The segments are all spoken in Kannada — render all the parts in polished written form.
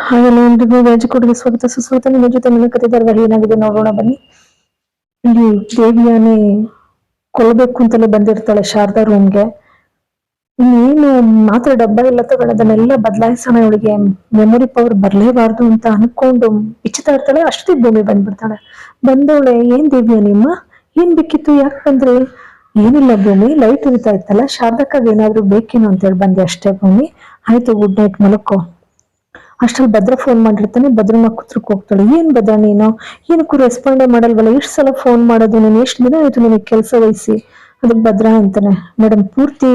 ಹಾಗೆಲ್ಲ ಎಲ್ರಿಗೂ ವ್ಯಾಜಕೋಟಿಗೆ ಸ್ವಾಗತ ಸುಸ್ವಾಗತ. ನಿಮ್ಮ ಜೊತೆ ನನ್ನ ಕತೆ ಧಾರಾವಾಹಿ ಏನಾಗಿದೆ ನೋಡೋಣ ಬನ್ನಿ. ಇಲ್ಲಿ ದೇವಿಯಾನಿ ಕೊಲ್ಲಬೇಕು ಅಂತಲೇ ಬಂದಿರ್ತಾಳೆ ಶಾರದಾ ರೂಮ್ಗೆ. ಇನ್ನೇನು ಮಾತ್ರ ಡಬ್ಬ ಎಲ್ಲ ತಗೊಳ್ಳೋದನ್ನೆಲ್ಲ ಬದಲಾಯಿಸೋಣ, ಇವಳಿಗೆ ಮೆಮೊರಿ ಪವರ್ ಬರ್ಲೇಬಾರ್ದು ಅಂತ ಅನ್ಕೊಂಡು ಇಚ್ಛತಾ ಇರ್ತಾಳೆ. ಅಷ್ಟೇ ಭೂಮಿ ಬಂದ್ಬಿಡ್ತಾಳೆ. ಬಂದವಳೆ, ಏನ್ ದೇವಿಯಾನಿಮ್ಮ, ಏನ್ ಬೇಕಿತ್ತು, ಯಾಕೆ ಬಂದ್ರಿ? ಏನಿಲ್ಲ ಭೂಮಿ, ಲೈಟ್ ಉರಿತಾ ಇತ್ತಲ್ಲ, ಶಾರದಕ್ಕಾಗ ಏನಾದ್ರು ಬೇಕೇನೋ ಅಂತೇಳಿ ಬಂದೆ ಅಷ್ಟೇ ಭೂಮಿ. ಆಯ್ತು, ಗುಡ್ ನೈಟ್, ಮಲಕ್ಕೋ. ಅಷ್ಟ್ರಲ್ಲಿ ಭದ್ರ ಫೋನ್ ಮಾಡಿರ್ತಾನೆ. ಭದ್ರನ ಕುತ್ರಕ್ಕೆ ಹೋಗ್ತಾಳೆ. ಏನ್ ಭದ್ರ ನೀನು ಏನಕ್ಕೂ ರೆಸ್ಪಾಂಡೇ ಮಾಡಲ್ವಲ್ಲ, ಎಷ್ಟು ಸಲ ಫೋನ್ ಮಾಡೋದು ನೀನು, ಎಷ್ಟು ದಿನ ಆಯ್ತು ನಿನಗೆ ಕೆಲಸ ವಹಿಸಿ? ಅದಕ್ಕೆ ಭದ್ರ ಅಂತಾನೆ, ಮೇಡಮ್ ಪೂರ್ತಿ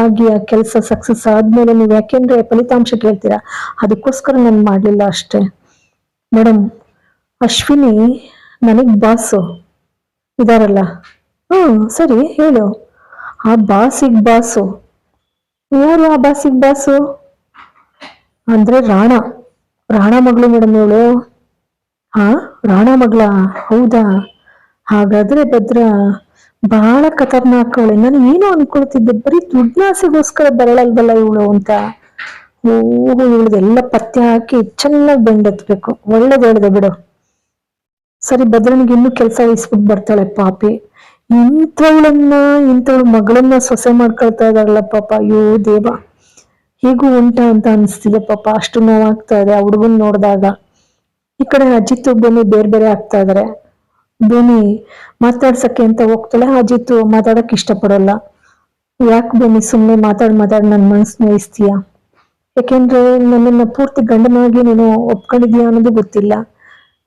ಆಗಿ ಆ ಕೆಲಸ ಸಕ್ಸಸ್ ಆದ್ಮೇಲೆ ನೀವು ಯಾಕೆಂದ್ರೆ ಫಲಿತಾಂಶ ಕೇಳ್ತೀರಾ, ಅದಕ್ಕೋಸ್ಕರ ನಾನು ಮಾಡ್ಲಿಲ್ಲ ಅಷ್ಟೇ. ಮೇಡಮ್ ಅಶ್ವಿನಿ ನನಗ್ ಬಾಸು ಇದಾರಲ್ಲ. ಸರಿ ಹೇಳು. ಆ ಬಾಸು ಯಾರು? ಆ ಬಾಸು ಅಂದ್ರೆ ರಾಣ ಮಗಳು ಮೇಡಮ್ ಇವಳು. ಹಾ, ರಾಣ ಮಗಳ? ಹೌದಾ? ಹಾಗಾದ್ರೆ ಭದ್ರ ಬಹಳ ಖತರ್ನಾಕ್ ಅವಳೆ. ನಾನು ಏನೋ ಅನ್ಕೊಳ್ತಿದ್ದೆ, ಬರೀ ದುಡ್ನಾಸೆಗೋಸ್ಕರ ಬರಳಲ್ವಲ್ಲ ಇವಳು ಅಂತ. ಓಹೋ, ಇವಳದೆಲ್ಲ ಪತ್ತೆ ಹಾಕಿ ಚೆನ್ನಾಗಿ ಬೆಂಡೆತ್ಬೇಕು. ಒಳ್ಳೇದು ಹೇಳಿದೆ ಬಿಡು. ಸರಿ, ಭದ್ರನಿಗೆ ಇನ್ನೂ ಕೆಲಸ ವಹಿಸ್ಬಿಟ್ಟು ಬರ್ತಾಳೆ ಪಾಪಿ. ಇಂಥವಳು ಮಗಳನ್ನ ಸೊಸೆ ಮಾಡ್ಕೊಳ್ತಾ ಇದಾರಲ್ಲ ಪಾಪ. ಅಯ್ಯೋ ದೇವ, ಹೀಗೂ ಉಂಟಾ ಅಂತ ಅನಿಸ್ತಿದೆ ಪಾಪ. ಅಷ್ಟು ನೋವಾಗ್ತಾ ಇದೆ ಆ ಹುಡುಗನ್ ನೋಡಿದಾಗ. ಈ ಕಡೆ ಅಜಿತ್ ಭೂಮಿ ಬೇರೆ ಬೇರೆ ಆಗ್ತಾ ಇದಾರೆ. ಭೂಮಿ ಮಾತಾಡ್ಸಕ್ಕೆ ಅಂತ ಹೋಗ್ತಾಳೆ. ಅಜಿತ್ ಮಾತಾಡಕ್ ಇಷ್ಟಪಡಲ್ಲ. ಯಾಕೆ ಭೂಮಿ, ಸುಮ್ಮನೆ ಮಾತಾಡ್ ನನ್ ಮನ್ಸು ನೋಯಿಸ್ತೀಯ? ಯಾಕೆಂದ್ರೆ ನನ್ನನ್ನ ಪೂರ್ತಿ ಗಂಡನಾಗಿ ನೀನು ಒಪ್ಕೊಂಡಿದ್ಯಾ ಅನ್ನೋದು ಗೊತ್ತಿಲ್ಲ.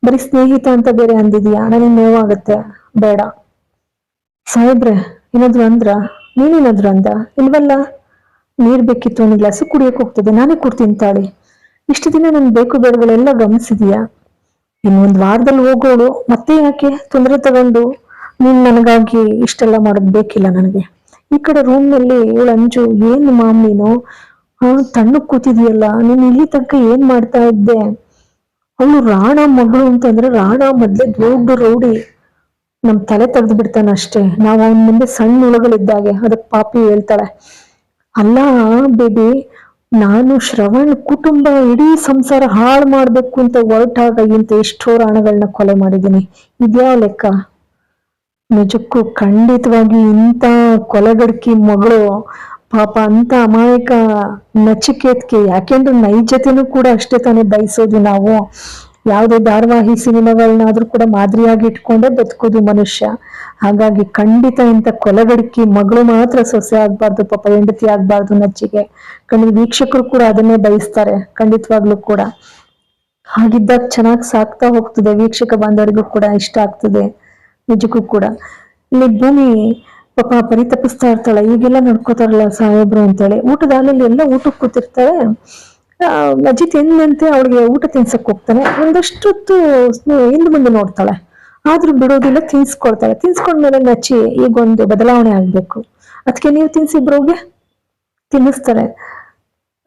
ಬರೀ ಸ್ನೇಹಿತ ಅಂತ ಬೇರೆ ಅಂದಿದ್ಯಾ, ನನಗೆ ನೋವಾಗತ್ತೆ. ಬೇಡ. ಸಾಹೇಬ್ರೆ ಏನಾದ್ರು ಅಂದ್ರ? ನೀನೇನಾದ್ರು ಅಂದ? ಇಲ್ವಲ್ಲ. ನೀರ್ ಬೇಕಿತ್ತು, ಒಂದು ಗ್ಲಾಸ್ ಕುಡಿಯಕ್ ಹೋಗ್ತದೆ, ನಾನೇ ಕೊಡ್ತೀನಿ ತಾಳಿ. ಇಷ್ಟು ದಿನ ನನ್ ಬೇಕು ಬೇಡಗಳೆಲ್ಲ ಗಮನಿಸಿದೀಯಾ? ಇನ್ನೊಂದ್ ವಾರದಲ್ಲಿ ಹೋಗೋಳು, ಮತ್ತೆ ಯಾಕೆ ತೊಂದರೆ ತಗೊಂಡು ನೀನ್ ನನಗಾಗಿ ಇಷ್ಟೆಲ್ಲ ಮಾಡೋದ್ ಬೇಕಿಲ್ಲ ನನಗೆ. ಈ ಕಡೆ ರೂಮ್ ನಲ್ಲಿ ಇವಳು ಅಂಜು, ಏನ್ ಮಾಮ್ ನೀನು ತಣ್ಣಕ್ ಕೂತಿದೀಯಲ್ಲ, ನೀನ್ ಇಲ್ಲಿ ತನಕ ಏನ್ ಮಾಡ್ತಾ ಇದ್ದೆ? ಅವಳು ರಾಣ ಮಗಳು ಅಂತಂದ್ರೆ, ರಾಣ ಮೊದ್ಲೇ ದೊಡ್ಡ ರೌಡಿ. ನಮ್ ತಲೆ ತೆಗೆದು ಬಿಡ್ತಾನ ಅಷ್ಟೇ, ನಾವ್ ಅವನ್ ಮುಂದೆ ಸಣ್ಣ ಹುಳುಗಳಿದ್ದಾಗೆ. ಅದಕ್ ಪಾಪಿ ಹೇಳ್ತಾಳೆ, ಅಲ್ಲ ಬೇಬಿ, ನಾನು ಶ್ರವಣ್ ಕುಟುಂಬ ಇಡೀ ಸಂಸಾರ ಹಾಳು ಮಾಡ್ಬೇಕು ಅಂತ ಹೊರಟಾಗ ಇಂತ ಎಷ್ಟೋ ರಾಣಗಳನ್ನ ಕೊಲೆ ಮಾಡಿದೀನಿ. ಇದ್ಯಾವ ಲೆಕ್ಕ? ನಿಜಕ್ಕೂ ಖಂಡಿತವಾಗಿ ಇಂಥ ಕೊಲೆಗಡ್ಕಿ ಮಗಳು ಪಾಪ, ಅಂತ ಅಮಾಯಕ ನಚಿಕೇತ್ಗೆ. ಯಾಕೆಂದ್ರೆ ನೈಜತೆನೂ ಕೂಡ ಅಷ್ಟೇ ತಾನೇ ಬಯಸೋದು ನಾವು. ಯಾವುದೇ ಧಾರಾವಾಹಿ ಸಿನಿಮಾಗಳನ್ನಾದ್ರೂ ಕೂಡ ಮಾದರಿಯಾಗಿ ಇಟ್ಕೊಂಡೇ ಬದುಕೋದು ಮನುಷ್ಯ. ಹಾಗಾಗಿ ಖಂಡಿತ ಇಂಥ ಕೊಲೆಗಡಿಕೆ ಮಗಳು ಮಾತ್ರ ಸೊಸೆ ಆಗ್ಬಾರ್ದು ಪಾಪ, ಹೆಂಡತಿ ಆಗ್ಬಾರ್ದು ನಚ್ಚಿಗೆ. ವೀಕ್ಷಕರು ಕೂಡ ಅದನ್ನೇ ಬಯಸ್ತಾರೆ ಖಂಡಿತವಾಗ್ಲೂ ಕೂಡ. ಹಾಗಿದ್ದಾಗ ಚೆನ್ನಾಗಿ ಸಾಕ್ತಾ ಹೋಗ್ತದೆ, ವೀಕ್ಷಕ ಬಾಂಧವರಿಗೂ ಕೂಡ ಇಷ್ಟ ಆಗ್ತದೆ ನಿಜಕ್ಕೂ ಕೂಡ. ಇಲ್ಲಿ ಭೂಮಿ ಪಾಪ ಪರಿತಪಿಸ್ತಾ ಇರ್ತಾಳೆ, ಈಗೆಲ್ಲ ನಡ್ಕೋತಾರಲ್ಲ ಸಾಹೇಬ್ರು ಅಂತೇಳಿ. ಊಟದಾಗಲಿ ಎಲ್ಲ ಊಟಕ್ಕೆ ಕೂತಿರ್ತಾಳೆ. ಅಜಿತ್ ಎಂದಂತೆ ಅವಳಿಗೆ ಊಟ ತಿನ್ಸಕ್ ಹೋಗ್ತಾನೆ. ಒಂದಷ್ಟೊತ್ತು ಹಿಂದ್ ಮುಂದೆ ನೋಡ್ತಾಳೆ, ಆದ್ರೂ ಬಿಡೋದಿಲ್ಲ, ತಿನ್ಸ್ಕೊಳ್ತಾಳೆ. ತಿನ್ಸ್ಕೊಂಡ್ಮೇಲೆ ನಚ್ಚಿ, ಈಗೊಂದು ಬದಲಾವಣೆ ಆಗ್ಬೇಕು, ಅದಕ್ಕೆ ನೀವು ತಿನ್ಸಿಬ್ರೋಗೆ ತಿನ್ನಿಸ್ತಾರೆ.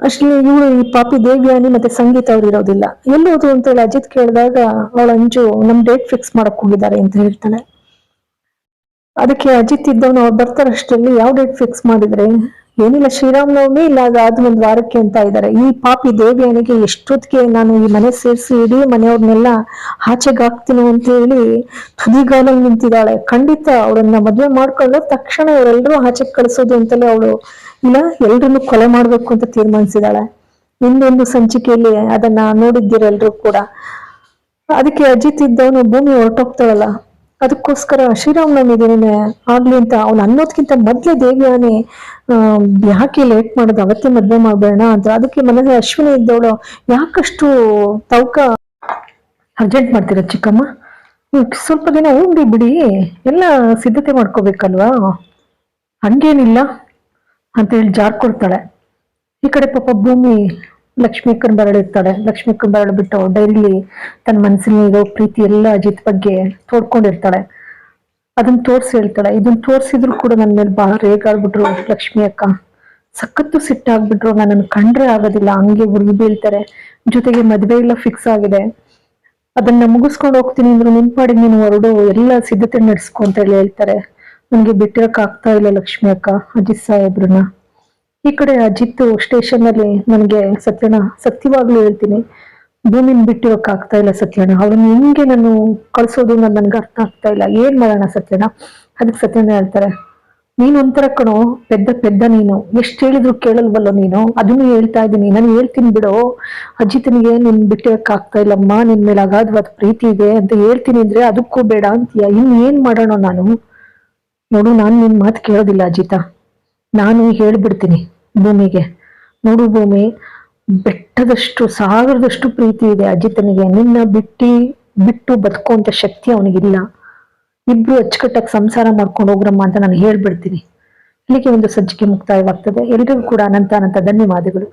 ಅಷ್ಟೇ ಇವಳು ಈ ಪಾಪಿ ದೇವಿಯಾನಿ ಮತ್ತೆ ಸಂಗೀತ ಅವ್ರು ಇರೋದಿಲ್ಲ. ಎಲ್ಲೋದು ಅಂತೇಳಿ ಅಜಿತ್ ಕೇಳಿದಾಗ ಅವಳ ಅಂಜು, ನಮ್ ಡೇಟ್ ಫಿಕ್ಸ್ ಮಾಡಕ್ ಹೋಗಿದ್ದಾರೆ ಅಂತ ಹೇಳ್ತಾಳೆ. ಅದಕ್ಕೆ ಅಜಿತ್ ಇದ್ದವನು ಅವ್ರು ಬರ್ತಾರಷ್ಟರಲ್ಲಿ, ಯಾವ ಡೇಟ್ ಫಿಕ್ಸ್ ಮಾಡಿದ್ರೆ? ಏನಿಲ್ಲ, ಶ್ರೀರಾಮನವಮಿ ಇಲ್ಲ ಅದಾದ ಒಂದ್ ವಾರಕ್ಕೆ ಅಂತ ಇದ್ದಾರೆ. ಈ ಪಾಪಿ ದೇವಿಯಾನಿಗೆ ಎಷ್ಟೊತ್ತಿಗೆ ನಾನು ಈ ಮನೆ ಸೇರಿಸಿ ಇಡೀ ಮನೆಯವ್ರನ್ನೆಲ್ಲ ಆಚೆಗೆ ಹಾಕ್ತೀನಿ ಅಂತ ಹೇಳಿ ತುದಿಗಾಲಲ್ಲಿ ನಿಂತಿದ್ದಾಳೆ. ಖಂಡಿತ ಅವಳನ್ನ ಮದ್ವೆ ಮಾಡ್ಕೊಂಡ್ರೆ ತಕ್ಷಣ ಇವರೆಲ್ಲರೂ ಆಚೆಗೆ ಕಳಿಸೋದು ಅಂತಲೇ ಅವಳು, ಇಲ್ಲ ಎಲ್ರನ್ನೂ ಕೊಲೆ ಮಾಡ್ಬೇಕು ಅಂತ ತೀರ್ಮಾನಿಸಿದಾಳೆ. ಇನ್ನೊಂದು ಸಂಚಿಕೆಯಲ್ಲಿ ಅದನ್ನ ನೋಡಿದ್ದೀರೆಲ್ರೂ ಕೂಡ. ಅದಕ್ಕೆ ಅಜಿತ್ ಇದ್ದವನು ಭೂಮಿ ಹೊರಟೋಗ್ತಾಳಲ್ಲ, ಅದಕ್ಕೋಸ್ಕರ ಶ್ರೀರಾಮನವಮಿ ದಿನನೇ ಆಗ್ಲಿ ಅಂತ ಅವ್ನು ಅನ್ನೋದ್ಕಿಂತ ಮೊದ್ಲೇ ದೇವಿಯಾನಿ ಯಾಕೆ ಲೇಟ್ ಮಾಡೋದು, ಅವತ್ತೇ ಮದ್ವೆ ಮಾಡ್ಬೇಡ ಅಂತ. ಅದಕ್ಕೆ ಮನೇಲಿ ಅಶ್ವಿನಿ ಇದ್ದವಳು, ಯಾಕಷ್ಟು ತವಕ ಅರ್ಜೆಂಟ್ ಮಾಡ್ತೀರ ಚಿಕ್ಕಮ್ಮ, ಸ್ವಲ್ಪ ದಿನ ಹೋಗ್ಲಿ ಬಿಡಿ, ಎಲ್ಲ ಸಿದ್ಧತೆ ಮಾಡ್ಕೋಬೇಕಲ್ವಾ, ಹಂಗೇನಿಲ್ಲ ಅಂತ ಹೇಳಿ ಜಾರ್ಕೊಡ್ತಾಳೆ. ಈ ಕಡೆ ಪಾಪ ಭೂಮಿ ಲಕ್ಷ್ಮೀಕನ್ ಬರಳಿರ್ತಾಳೆ. ಲಕ್ಷ್ಮೀಕನ್ ಬರಳು ಬಿಟ್ಟು ಡೈಲಿ ತನ್ನ ಮನಸ್ಸಿನ ಇರೋ ಪ್ರೀತಿ ಎಲ್ಲ ಅಜಿತ್ ಬಗ್ಗೆ ತೋಡ್ಕೊಂಡಿರ್ತಾಳೆ. ಅದನ್ನ ತೋರ್ಸಿ ಹೇಳ್ತಾಳೆ, ಇದನ್ನ ತೋರ್ಸಿದ್ರು ಕೂಡ ನನ್ನ ಮೇಲೆ ಬಹಳ ರೇಗಾಡ್ಬಿಟ್ರು ಲಕ್ಷ್ಮಿ ಅಕ್ಕ, ಸಖತ್ತು ಸಿಟ್ಟಾಗ್ಬಿಟ್ರು, ನನ್ನನ್ನು ಕಂಡ್ರೆ ಆಗೋದಿಲ್ಲ, ಹಂಗೆ ಉರಿ ಬೀಳ್ತಾರೆ. ಜೊತೆಗೆ ಮದ್ವೆ ಎಲ್ಲ ಫಿಕ್ಸ್ ಆಗಿದೆ, ಅದನ್ನ ಮುಗಿಸ್ಕೊಂಡು ಹೋಗ್ತೀನಿ ಅಂದ್ರೆ ನಿನ್ಪಾಡಿಗೆ ನೀನು ಹೊರಡು, ಎಲ್ಲ ಸಿದ್ಧತೆ ನಡೆಸ್ಕೊ ಅಂತ ಹೇಳ್ತಾರೆ. ನನ್ಗೆ ಬಿಟ್ಟಿರಕ್ ಆಗ್ತಾ ಇಲ್ಲ ಲಕ್ಷ್ಮಿ ಅಕ್ಕ ಅಜಿತ್ ಸಾಹೇಬ್ರನ್ನ. ಈ ಕಡೆ ಅಜಿತ್ ಸ್ಟೇಷನ್ ಅಲ್ಲಿ ನನಗೆ ಸತ್ಯವಾಗ್ಲೂ ಹೇಳ್ತೀನಿ, ಭೂಮಿನ ಬಿಟ್ಟಿರೋಕ್ ಆಗ್ತಾ ಇಲ್ಲ ಸತ್ಯಣ್ಣ. ಅವಳನ್ನ ಹೆಂಗೆ ನಾನು ಕಳ್ಸೋದು ನನ್ಗೆ ಅರ್ಥ ಆಗ್ತಾ ಇಲ್ಲ. ಏನ್ ಮಾಡೋಣ ಸತ್ಯಣ್ಣ? ಅದಕ್ಕೆ ಸತ್ಯಣ್ಣ ಹೇಳ್ತಾರೆ, ನೀನ್ ಒಂಥರ ಕಣೋ ಪೆದ್ದ ನೀನು, ಎಷ್ಟ್ ಹೇಳಿದ್ರು ಕೇಳಲ್ವಲ್ಲೋ ನೀನು. ಅದನ್ನು ಹೇಳ್ತಾ ಇದ್ದೀನಿ, ನಾನು ಹೇಳ್ತೀನಿ ಬಿಡೋ, ಅಜಿತನಿಗೆ ನಿನ್ ಬಿಟ್ಟಿರಕ್ ಆಗ್ತಾ ಇಲ್ಲಮ್ಮ, ನಿನ್ ಮೇಲೆ ಅಗಾಧವಾದ ಪ್ರೀತಿ ಇದೆ ಅಂತ ಹೇಳ್ತೀನಿ ಅಂದ್ರೆ ಅದಕ್ಕೂ ಬೇಡ ಅಂತೀಯ. ಇನ್ ಏನ್ ಮಾಡೋಣ ನಾನು? ನೋಡು, ನಾನು ನಿನ್ ಮಾತು ಕೇಳೋದಿಲ್ಲ ಅಜಿತ. ನಾನು ಹೇಳ್ಬಿಡ್ತೀನಿ ಭೂಮಿಗೆ, ನೋಡು ಭೂಮಿ, ಬೆಟ್ಟದಷ್ಟು ಸಾವಿರದಷ್ಟು ಪ್ರೀತಿ ಇದೆ ಅಜಿತನಿಗೆ, ನಿನ್ನ ಬಿಟ್ಟು ಬದುಕುವಂತ ಶಕ್ತಿ ಅವನಿಗಿಲ್ಲ. ಇಬ್ರು ಅಚ್ಚುಕಟ್ಟಾಗಿ ಸಂಸಾರ ಮಾಡ್ಕೊಂಡು ಹೋಗ್ರಮ್ಮ ಅಂತ ನಾನು ಹೇಳ್ಬಿಡ್ತೀನಿ. ಇಲ್ಲಿಗೆ ಒಂದು ಸಂಚಿಕೆ ಮುಕ್ತಾಯವಾಗ್ತದೆ. ಎಲ್ರಿಗೂ ಕೂಡ ಅನಂತ ಧನ್ಯವಾದಗಳು.